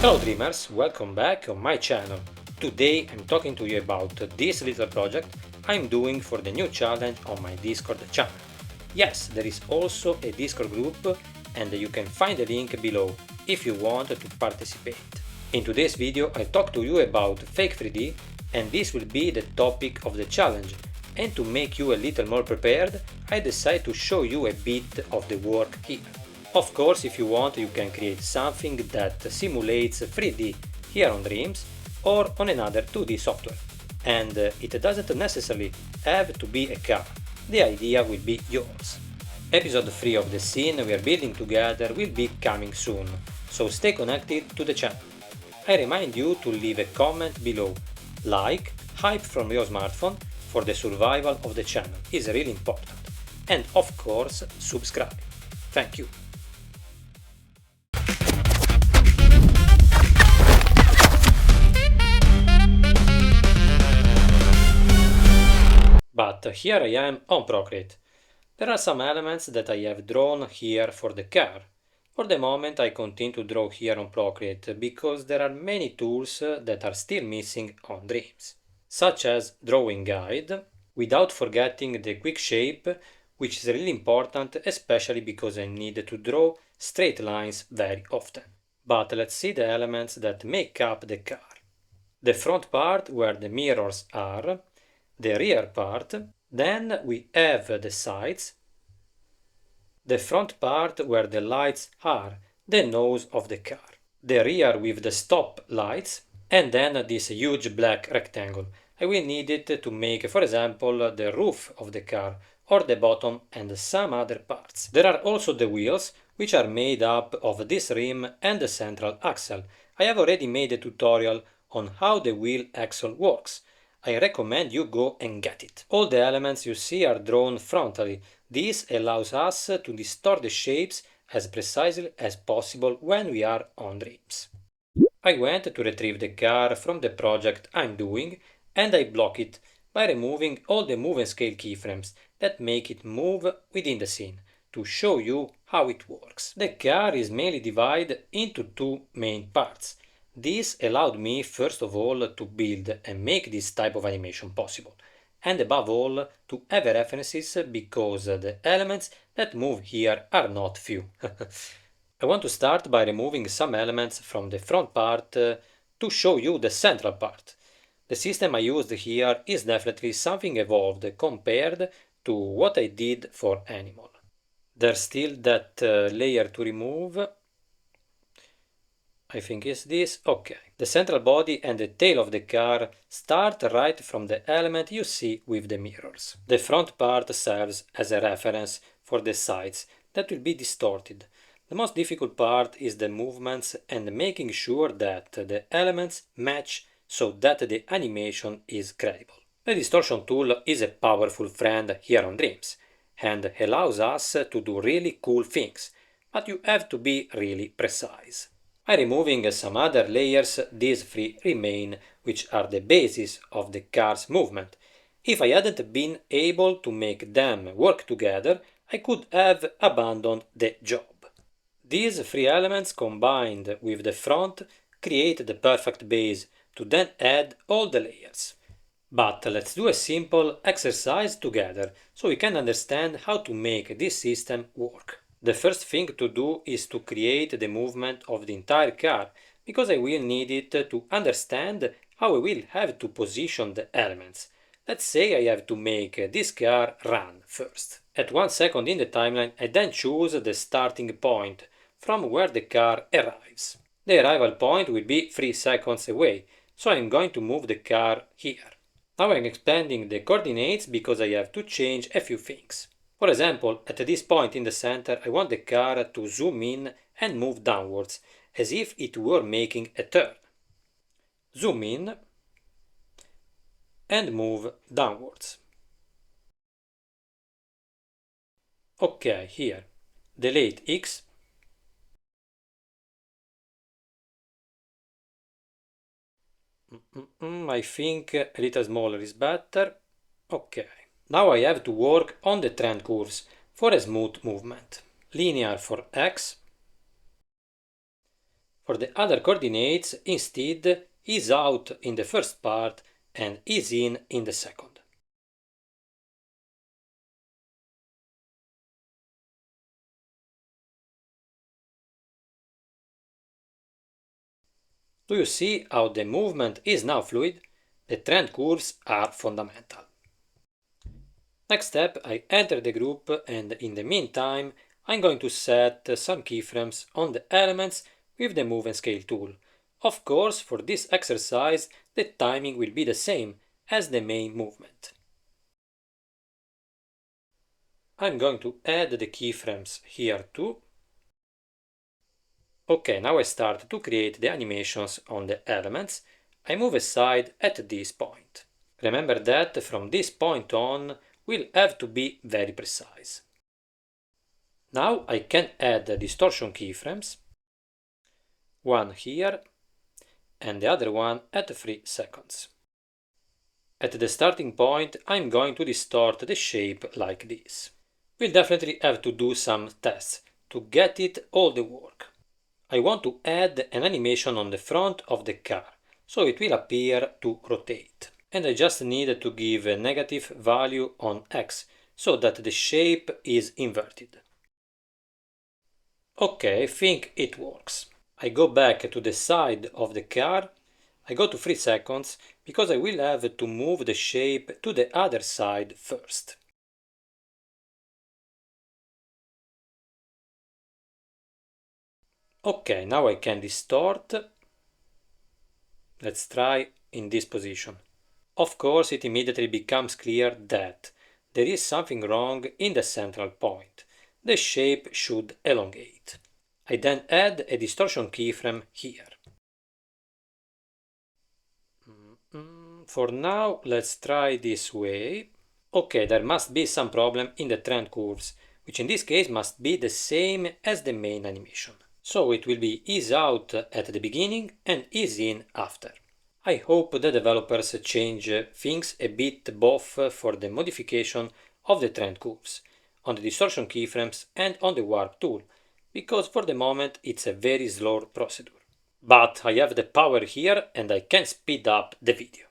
Ciao dreamers, welcome back on my channel. Today I'm talking to you about this little project I'm doing for the new challenge on my Discord channel. Yes, there is also a Discord group and you can find the link below if you want to participate. In today's video I talk to you about Fake 3D and this will be the topic of the challenge, and to make you a little more prepared I decided to show you a bit of the work here. Of course, if you want, you can create something that simulates 3D here on Dreams or on another 2D software. And it doesn't necessarily have to be a car. The idea will be yours. Episode 3 of the scene we are building together will be coming soon, so stay connected to the channel. I remind you to leave a comment below. Like, hype from your smartphone for the survival of the channel is really important. And of course, subscribe. Thank you. But here I am on Procreate. There are some elements that I have drawn here for the car. For the moment I continue to draw here on Procreate because there are many tools that are still missing on Dreams, such as Drawing Guide, without forgetting the quick shape, which is really important, especially because I need to draw straight lines very often. But let's see the elements that make up the car. The front part where the mirrors are, the rear part, then we have the sides, the front part where the lights are, the nose of the car, the rear with the stop lights, and then this huge black rectangle. I will need it to make, for example, the roof of the car or the bottom and some other parts. There are also the wheels, which are made up of this rim and the central axle. I have already made a tutorial on how the wheel axle works. I recommend you go and get it. All the elements you see are drawn frontally. This allows us to distort the shapes as precisely as possible when we are on Dreams. I went to retrieve the car from the project I'm doing and I block it by removing all the move and scale keyframes that make it move within the scene to show you how it works. The car is mainly divided into two main parts. This allowed me first of all to build and make this type of animation possible, and above all to have references because the elements that move here are not few. I want to start by removing some elements from the front part to show you the central part. The system I used here is definitely something evolved compared to what I did for Animal. There's still that layer to remove. I think it's this. Okay. The central body and the tail of the car start right from the element you see with the mirrors. The front part serves as a reference for the sides that will be distorted. The most difficult part is the movements and making sure that the elements match so that the animation is credible. The distortion tool is a powerful friend here on Dreams and allows us to do really cool things, but you have to be really precise. By removing some other layers, these three remain, which are the basis of the car's movement. If I hadn't been able to make them work together, I could have abandoned the job. These three elements combined with the front create the perfect base to then add all the layers. But let's do a simple exercise together so we can understand how to make this system work. The first thing to do is to create the movement of the entire car, because I will need it to understand how I will have to position the elements. Let's say I have to make this car run first. At 1 second in the timeline, I then choose the starting point from where the car arrives. The arrival point will be 3 seconds away, so I'm going to move the car here. Now I'm expanding the coordinates because I have to change a few things. For example, at this point in the center, I want the car to zoom in and move downwards, as if it were making a turn. Zoom in and move downwards. Ok, here. Delete X. I think a little smaller is better. Ok. Now I have to work on the trend curves for a smooth movement. Linear for X, For the other coordinates, instead, ease out in the first part and ease in the second. Do you see how the movement is now fluid? The trend curves are fundamental. Next step, I enter the group and in the meantime, I'm going to set some keyframes on the elements with the Move and Scale tool. Of course, for this exercise, the timing will be the same as the main movement. I'm going to add the keyframes here too. Okay, now I start to create the animations on the elements. I move aside at this point. Remember that from this point on, we'll have to be very precise. Now I can add the distortion keyframes, one here and the other one at 3 seconds. At the starting point, I'm going to distort the shape like this. We'll definitely have to do some tests to get it all the work. I want to add an animation on the front of the car, so it will appear to rotate. And I just need to give a negative value on X, so that the shape is inverted. Okay, I think it works. I go back to the side of the car. I go to 3 seconds because I will have to move the shape to the other side first. Okay, now I can distort. Let's try in this position. Of course, it immediately becomes clear that there is something wrong in the central point. The shape should elongate. I then add a distortion keyframe here. For now, let's try this way. Okay, there must be some problem in the trend curves, which in this case must be the same as the main animation. So it will be ease out at the beginning and ease in after. I hope the developers change things a bit both for the modification of the trend curves, on the distortion keyframes and on the warp tool, because for the moment it's a very slow procedure. But I have the power here and I can speed up the video.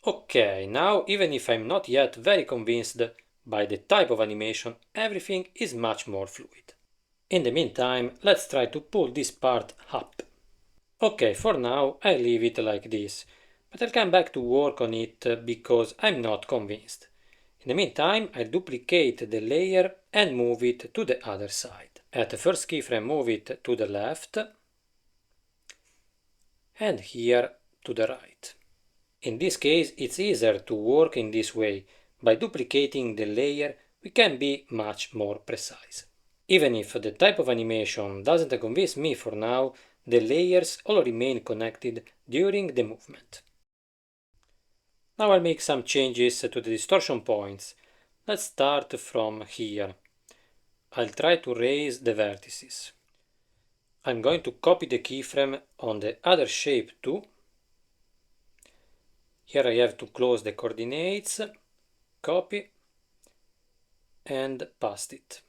Okay, now even if I'm not yet very convinced by the type of animation, everything is much more fluid. In the meantime, let's try to pull this part up. Okay, for now I leave it like this, but I'll come back to work on it because I'm not convinced. In the meantime, I'll duplicate the layer and move it to the other side. At the first keyframe, move it to the left and here to the right. In this case, it's easier to work in this way. By duplicating the layer, we can be much more precise. Even if the type of animation doesn't convince me for now, the layers all remain connected during the movement. Now I'll make some changes to the distortion points. Let's start from here. I'll try to raise the vertices. I'm going to copy the keyframe on the other shape too. Here I have to close the coordinates, copy, and paste it.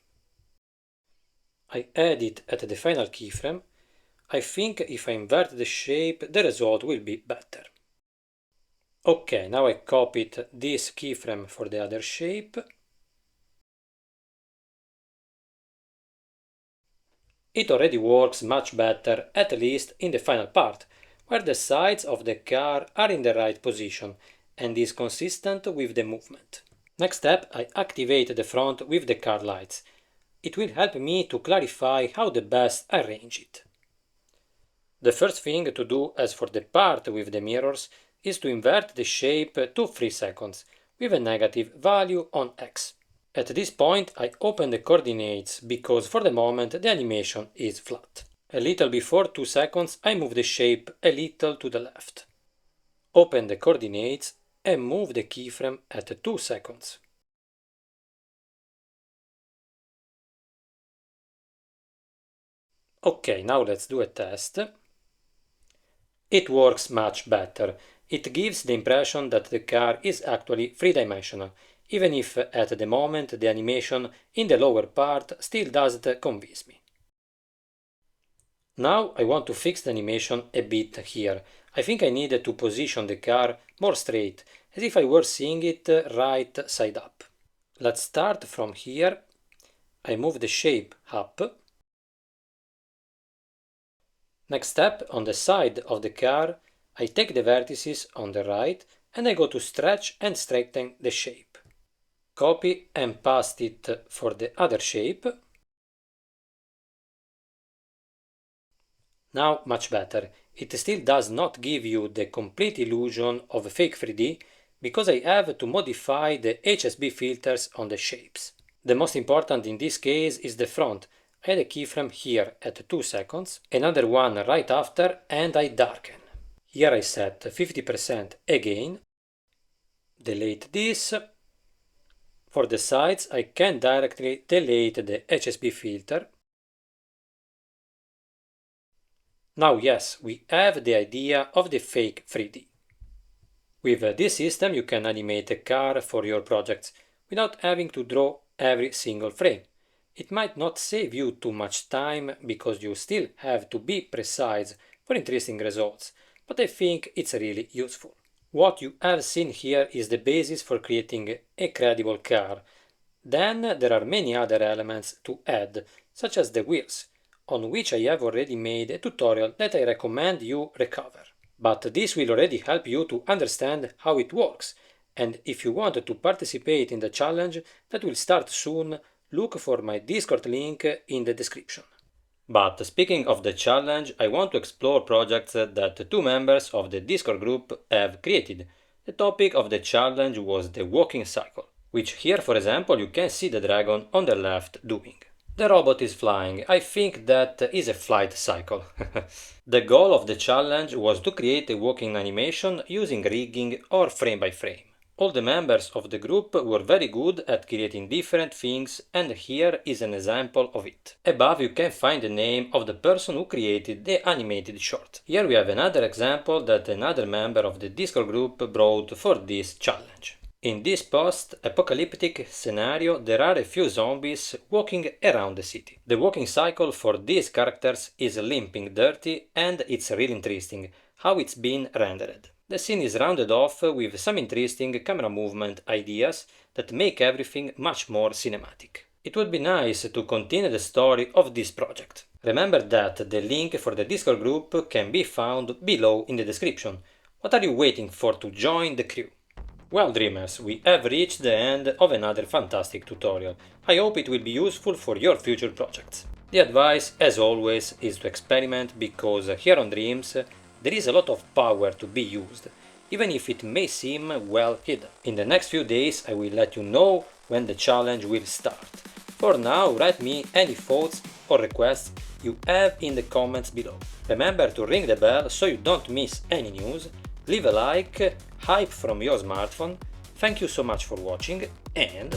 I add it at the final keyframe. I think if I invert the shape, the result will be better. Okay, now I copied this keyframe for the other shape. It already works much better, at least in the final part, where the sides of the car are in the right position and is consistent with the movement. Next step, I activate the front with the car lights. It will help me to clarify how to best arrange it. The first thing to do, as for the part with the mirrors, is to invert the shape to 3 seconds with a negative value on X. At this point I open the coordinates because for the moment the animation is flat. A little before 2 seconds I move the shape a little to the left. Open the coordinates and move the keyframe at 2 seconds. Okay, now let's do a test. It works much better. It gives the impression that the car is actually three-dimensional, even if at the moment the animation in the lower part still doesn't convince me. Now I want to fix the animation a bit here. I think I need to position the car more straight, as if I were seeing it right side up. Let's start from here. I move the shape up. Next step, on the side of the car, I take the vertices on the right and I go to stretch and straighten the shape. Copy and paste it for the other shape. Now much better. It still does not give you the complete illusion of fake 3D because I have to modify the HSB filters on the shapes. The most important in this case is the front. I add a keyframe here at 2 seconds, another one right after, and I darken. Here I set 50% again. Delete this. For the sides I can directly delete the HSB filter. Now yes, we have the idea of the fake 3D. With this system you can animate a car for your projects without having to draw every single frame. It might not save you too much time because you still have to be precise for interesting results, but I think it's really useful. What you have seen here is the basis for creating a credible car. Then there are many other elements to add, such as the wheels, on which I have already made a tutorial that I recommend you recover. But this will already help you to understand how it works, and if you want to participate in the challenge that will start soon, look for my Discord link in the description. But speaking of the challenge, I want to explore projects that 2 members of the Discord group have created. The topic of the challenge was the walking cycle, which here for example you can see the dragon on the left doing. The robot is flying. I think that is a flight cycle. The goal of the challenge was to create a walking animation using rigging or frame by frame. All the members of the group were very good at creating different things, and here is an example of it. Above you can find the name of the person who created the animated short. Here we have another example that another member of the Discord group brought for this challenge. In this post-apocalyptic scenario there are a few zombies walking around the city. The walking cycle for these characters is limping dirty, and it's really interesting how it's been rendered. The scene is rounded off with some interesting camera movement ideas that make everything much more cinematic. It would be nice to continue the story of this project. Remember that the link for the Discord group can be found below in the description. What are you waiting for to join the crew? Well dreamers, we have reached the end of another fantastic tutorial. I hope it will be useful for your future projects. The advice, as always, is to experiment because here on Dreams there is a lot of power to be used, even if it may seem well hidden. In the next few days I will let you know when the challenge will start. For now, write me any thoughts or requests you have in the comments below. Remember to ring the bell so you don't miss any news. Leave a like, hype from your smartphone. Thank you so much for watching, and